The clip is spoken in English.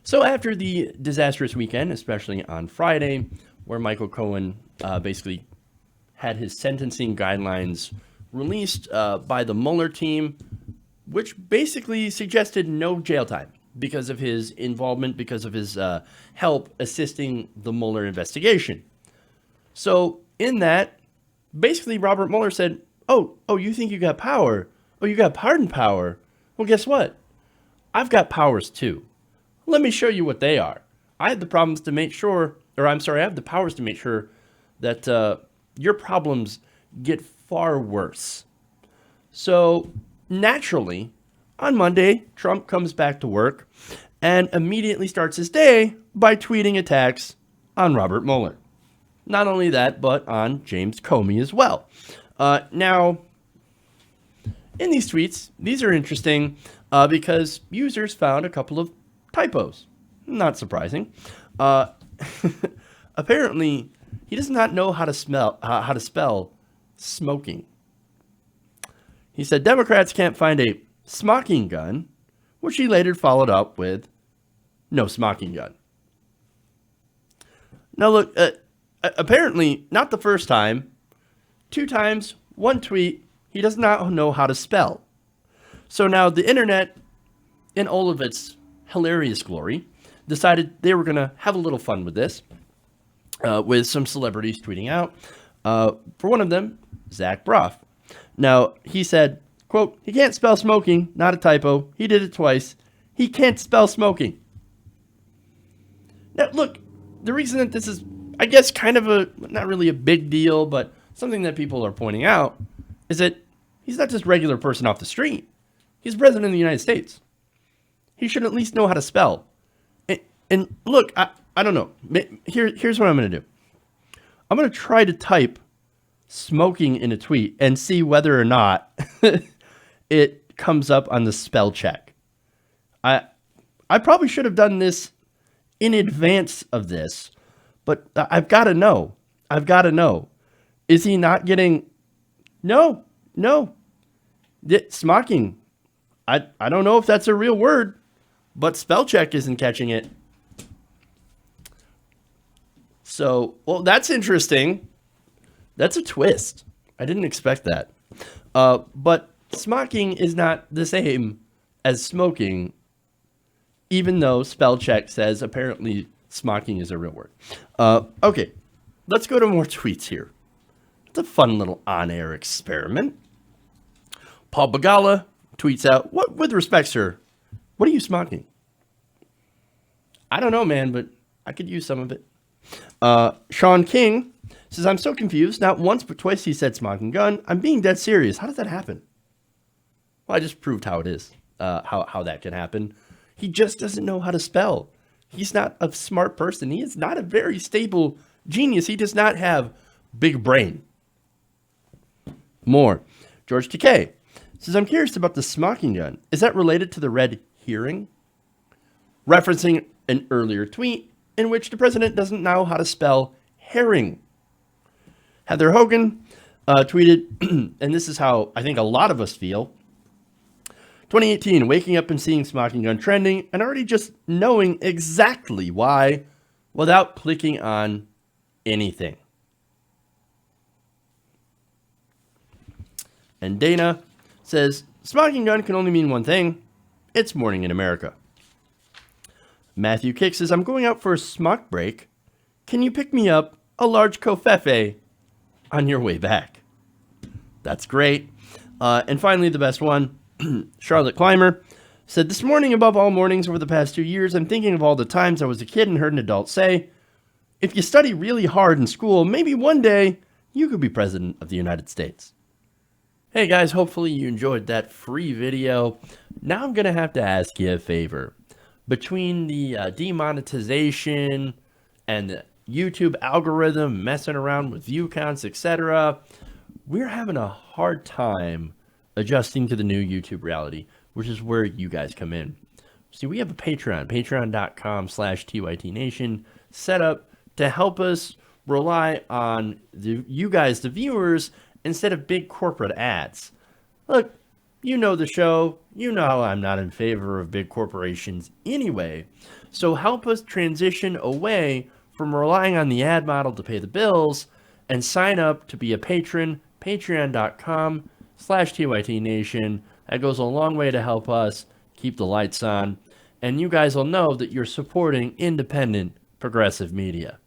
So after the disastrous weekend, especially on Friday, where Michael Cohen basically had his sentencing guidelines released by the Mueller team, which basically suggested no jail time because of his involvement, because of his help assisting the Mueller investigation. So in that, basically Robert Mueller said, "Oh, you think you got power? Oh, you got pardon power? Well, guess what? I've got powers too. Let me show you what they are. I have the problems to make sure, or I'm sorry, I have the powers to make sure that your problems get far worse." So naturally, on Monday, Trump comes back to work and immediately starts his day by tweeting attacks on Robert Mueller. Not only that, but on James Comey as well. Now, in these tweets, these are interesting because users found a couple of typos. Not surprising. Uh, apparently, he does not know how to spell smoking. He said Democrats can't find a smocking gun, which he later followed up with no smocking gun. Now look, apparently not the first time, two times, one tweet, he does not know how to spell. So now the internet, in all of its hilarious glory, decided they were going to have a little fun with this, with some celebrities tweeting out. For one of them, Zach Braff. Now, he said, quote, "He can't spell smoking, not a typo. He did it twice. He can't spell smoking." Now, look, the reason that this is, I guess, kind of not really a big deal, but something that people are pointing out is that he's not just a regular person off the street. He's president of the United States. He should at least know how to spell. And look, I don't know. Here's what I'm going to do. I'm going to try to type smoking in a tweet and see whether or not it comes up on the spell check. I probably should have done this in advance of this, but I've got to know. I've got to know. Is he not getting? No. Smocking. I don't know if that's a real word, but spell check isn't catching it. So, well, that's interesting. That's a twist. I didn't expect that. But smocking is not the same as smoking, even though spell check says apparently smocking is a real word. Okay, let's go to more tweets here. It's a fun little on-air experiment. Paul Begala tweets out, "What, with respect, sir, what are you smocking?" I don't know, man, but I could use some of it. Sean King says, "I'm so confused. Not once but twice he said smocking gun. I'm being dead serious. How does that happen?" Well, I just proved how it is, how that can happen. He just doesn't know how to spell. He's not a smart person. He is not a very stable genius. He does not have big brain. More. George Takei says, "I'm curious about the smocking gun. Is that related to the red herring?" Referencing an earlier tweet in which the president doesn't know how to spell herring. Heather Hogan tweeted, and this is how I think a lot of us feel. 2018, waking up and seeing smocking gun trending and already just knowing exactly why without clicking on anything. And Dana says, "Smocking gun can only mean one thing. It's morning in America." Matthew Kick says, "I'm going out for a smock break. Can you pick me up a large covfefe on your way back?" That's great. And finally, the best one, Charlotte Clymer said, "This morning, above all mornings over the past 2 years, I'm thinking of all the times I was a kid and heard an adult say, if you study really hard in school, maybe one day you could be president of the United States." Hey guys, hopefully you enjoyed that free video. Now I'm going to have to ask you a favor. Between the demonetization and the YouTube algorithm messing around with view counts, etc., we're having a hard time adjusting to the new YouTube reality, which is where you guys come in. See, we have a Patreon, patreon.com/TYTNation, set up to help us rely on you guys, the viewers, instead of big corporate ads. Look, You know the show. You know how I'm not in favor of big corporations anyway. So help us transition away from relying on the ad model to pay the bills and sign up to be a patron, patreon.com/TYT Nation. That goes a long way to help us keep the lights on. And you guys will know that you're supporting independent progressive media.